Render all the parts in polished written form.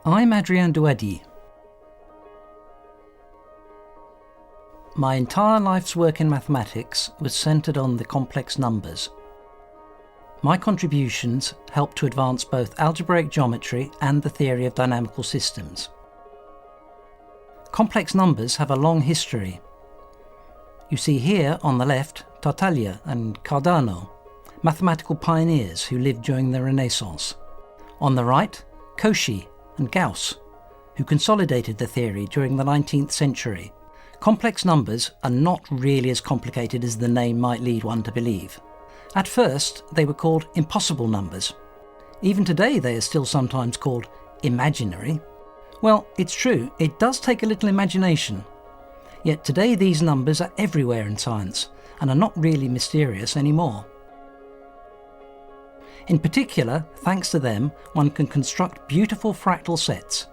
I'm Adrien Douady. My entire life's work in mathematics was centred on the complex numbers. My contributions helped to advance both algebraic geometry and the theory of dynamical systems. Complex numbers have a long history. You see here on the left Tartaglia and Cardano, mathematical pioneers who lived during the Renaissance. On the right, Cauchy and Gauss, who consolidated the theory during the 19th century. Complex numbers are not really as complicated as the name might lead one to believe. At first, they were called impossible numbers. Even today, they are still sometimes called imaginary. Well, it's true, it does take a little imagination. Yet today these numbers are everywhere in science and are not really mysterious anymore. In particular, thanks to them, one can construct beautiful fractal sets,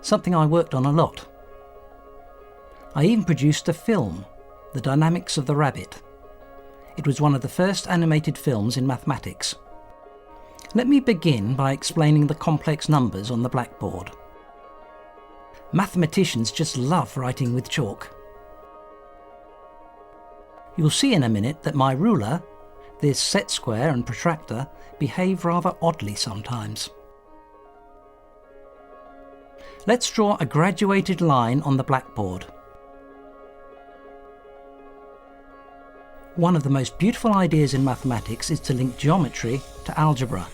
something I worked on a lot. I even produced a film, The Dynamics of the Rabbit. It was one of the first animated films in mathematics. Let me begin by explaining the complex numbers on the blackboard. Mathematicians just love writing with chalk. You'll see in a minute that my ruler, this set square and protractor, behave rather oddly sometimes. Let's draw a graduated line on the blackboard. One of the most beautiful ideas in mathematics is to link geometry to algebra.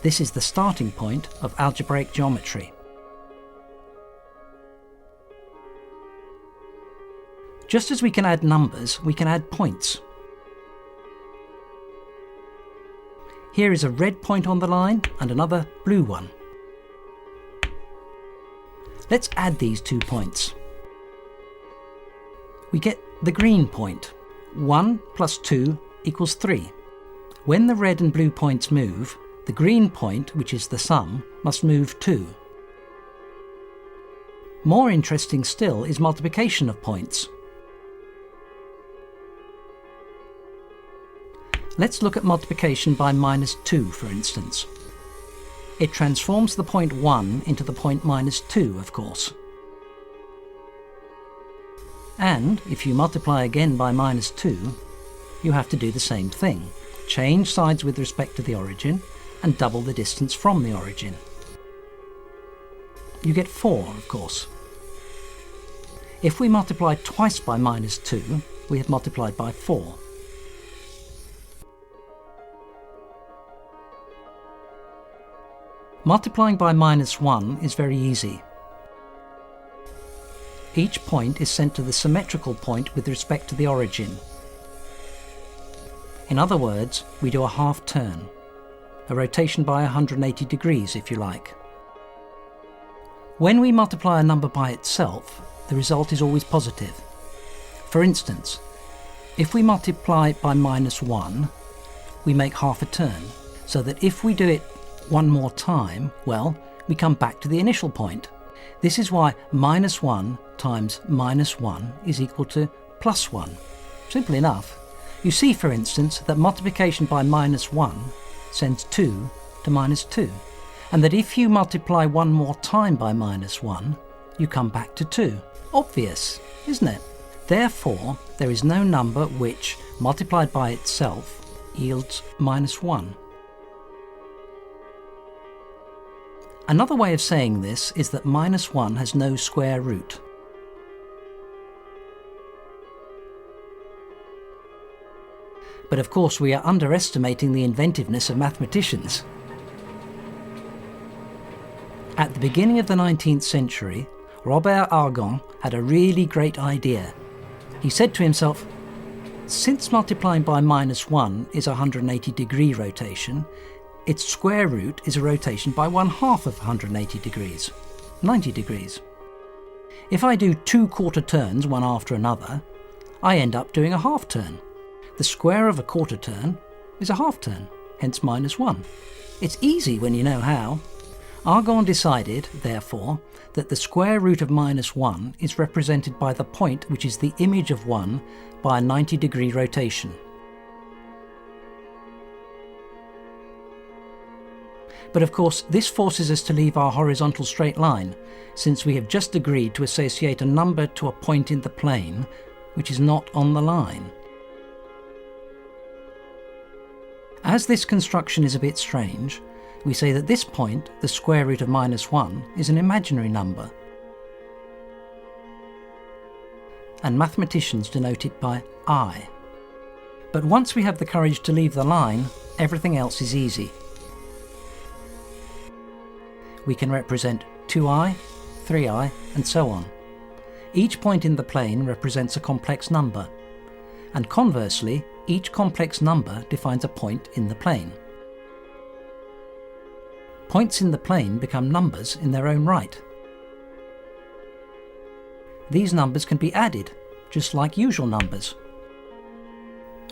This is the starting point of algebraic geometry. Just as we can add numbers, we can add points. Here is a red point on the line and another blue one. Let's add these 2 points. We get the green point. 1 plus 2 equals 3. When the red and blue points move, the green point, which is the sum, must move too. More interesting still is multiplication of points. Let's look at multiplication by -2, for instance. It transforms the point 1 into the point -2, of course. And if you multiply again by -2, you have to do the same thing. Change sides with respect to the origin and double the distance from the origin. You get 4, of course. If we multiply twice by -2, we have multiplied by 4. Multiplying by -1 is very easy. Each point is sent to the symmetrical point with respect to the origin. In other words, we do a half turn, a rotation by 180 degrees if you like. When we multiply a number by itself, the result is always positive. For instance, if we multiply by -1, we make half a turn, so that if we do it one more time, well, we come back to the initial point. This is why -1 times -1 is equal to +1. Simple enough. You see, for instance, that multiplication by -1 sends 2 to -2, and that if you multiply one more time by -1, you come back to 2. Obvious, isn't it? Therefore, there is no number which, multiplied by itself, yields -1. Another way of saying this is that -1 has no square root. But of course we are underestimating the inventiveness of mathematicians. At the beginning of the 19th century, Robert Argand had a really great idea. He said to himself, since multiplying by -1 is a 180-degree rotation, its square root is a rotation by 1/2 of 180 degrees, 90 degrees. If I do 2 quarter turns one after another, I end up doing a half turn. The square of a quarter turn is a half turn, hence -1. It's easy when you know how. Argand decided, therefore, that the square root of -1 is represented by the point which is the image of 1 by a 90-degree rotation. But of course, this forces us to leave our horizontal straight line, since we have just agreed to associate a number to a point in the plane which is not on the line. As this construction is a bit strange, we say that this point, the square root of -1, is an imaginary number. And mathematicians denote it by I. But once we have the courage to leave the line, everything else is easy. We can represent 2i, 3i, and so on. Each point in the plane represents a complex number, and conversely, each complex number defines a point in the plane. Points in the plane become numbers in their own right. These numbers can be added, just like usual numbers.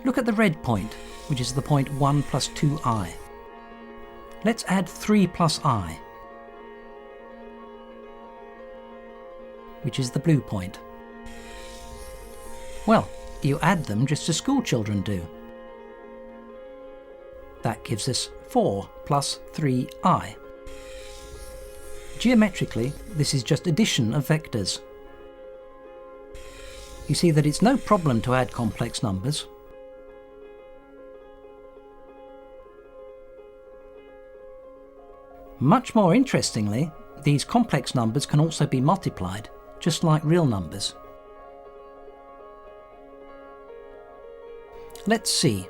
Look at the red point, which is the point 1 plus 2i. Let's add 3 plus I, which is the blue point. Well, you add them just as school children do. That gives us 4 plus 3i. Geometrically, this is just addition of vectors. You see that it's no problem to add complex numbers. Much more interestingly, these complex numbers can also be multiplied, just like real numbers. Let's see.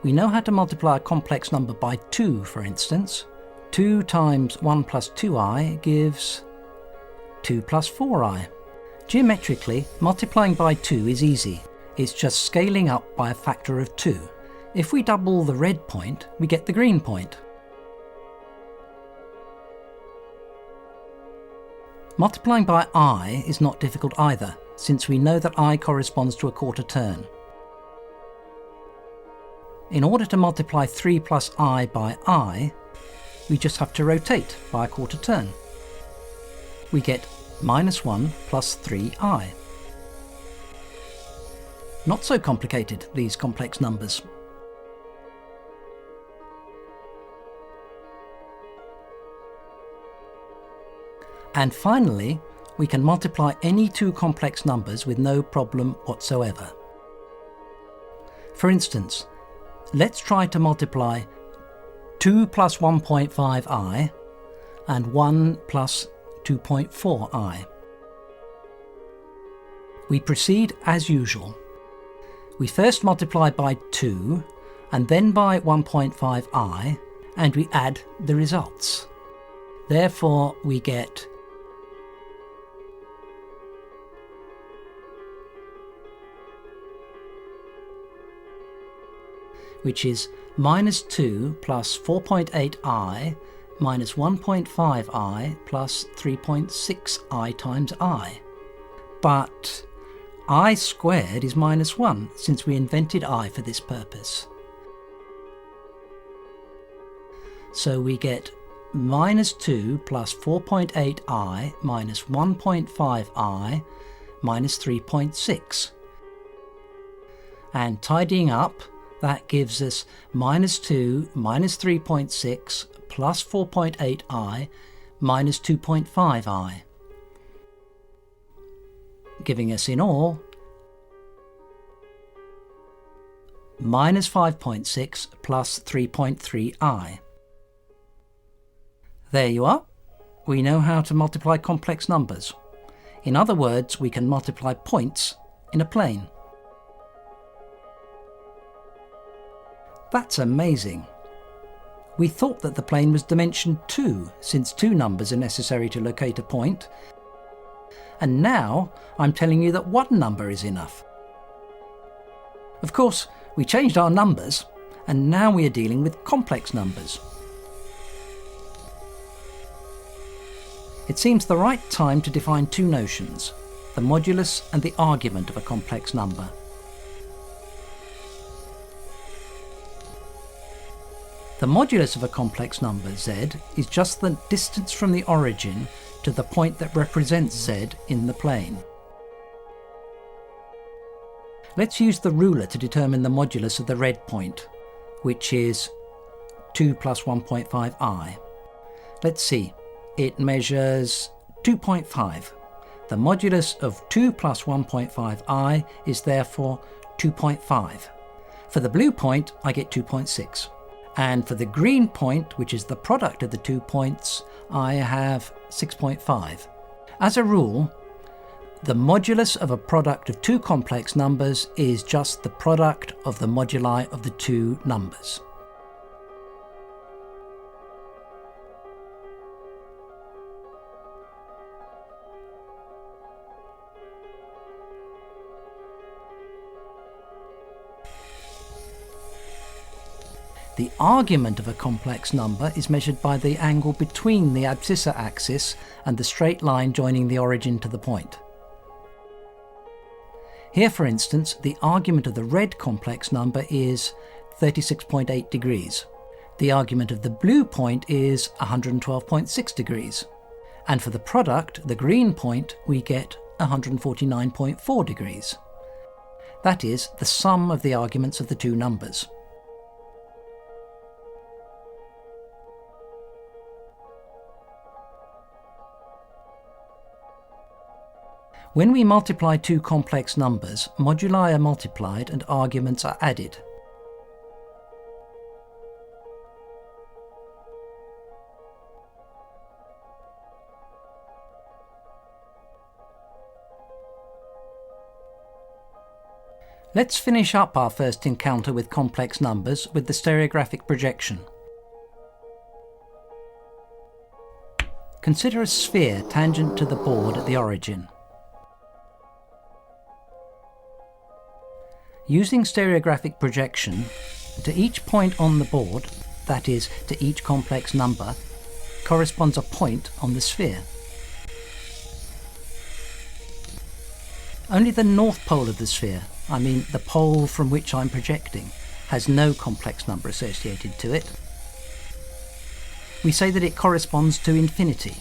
We know how to multiply a complex number by 2, for instance. 2 times 1 plus 2i gives 2 plus 4i. Geometrically, multiplying by 2 is easy. It's just scaling up by a factor of 2. If we double the red point, we get the green point. Multiplying by I is not difficult either, since we know that I corresponds to a quarter turn. In order to multiply 3 plus I by I, we just have to rotate by a quarter turn. We get -1 plus 3i. Not so complicated, these complex numbers. And finally, we can multiply any two complex numbers with no problem whatsoever. For instance, let's try to multiply 2 plus 1.5i and 1 plus 2.4i. We proceed as usual. We first multiply by 2 and then by 1.5i, and we add the results. Therefore, we get which is -2 plus 4.8i minus 1.5i plus 3.6i times I. But I squared is -1, since we invented I for this purpose. So we get -2 plus 4.8i minus 1.5i minus 3.6. And tidying up, that gives us -2 minus 3.6 plus 4.8i minus 2.5i, giving us in all minus 5.6 plus 3.3i. There you are. We know how to multiply complex numbers. In other words, we can multiply points in a plane. That's amazing. We thought that the plane was dimension 2, since 2 numbers are necessary to locate a point. And now I'm telling you that 1 number is enough. Of course, we changed our numbers, and now we are dealing with complex numbers. It seems the right time to define 2 notions, the modulus and the argument of a complex number. The modulus of a complex number z is just the distance from the origin to the point that represents z in the plane. Let's use the ruler to determine the modulus of the red point, which is 2 plus 1.5i. Let's see, it measures 2.5. The modulus of 2 plus 1.5i is therefore 2.5. For the blue point, I get 2.6. And for the green point, which is the product of the 2 points, I have 6.5. As a rule, the modulus of a product of two complex numbers is just the product of the moduli of the two numbers. The argument of a complex number is measured by the angle between the abscissa axis and the straight line joining the origin to the point. Here, for instance, the argument of the red complex number is 36.8 degrees. The argument of the blue point is 112.6 degrees. And for the product, the green point, we get 149.4 degrees. That is the sum of the arguments of the two numbers. When we multiply two complex numbers, moduli are multiplied and arguments are added. Let's finish up our first encounter with complex numbers with the stereographic projection. Consider a sphere tangent to the board at the origin. Using stereographic projection, to each point on the board, that is, to each complex number, corresponds a point on the sphere. Only the north pole of the sphere, I mean the pole from which I'm projecting, has no complex number associated to it. We say that it corresponds to infinity.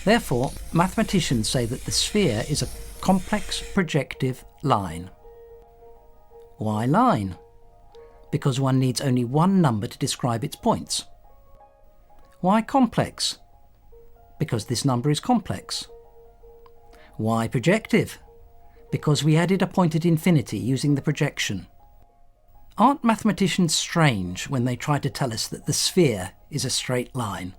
Therefore, mathematicians say that the sphere is a complex projective line. Why line? Because one needs only one number to describe its points. Why complex? Because this number is complex. Why projective? Because we added a point at infinity using the projection. Aren't mathematicians strange when they try to tell us that the sphere is a straight line?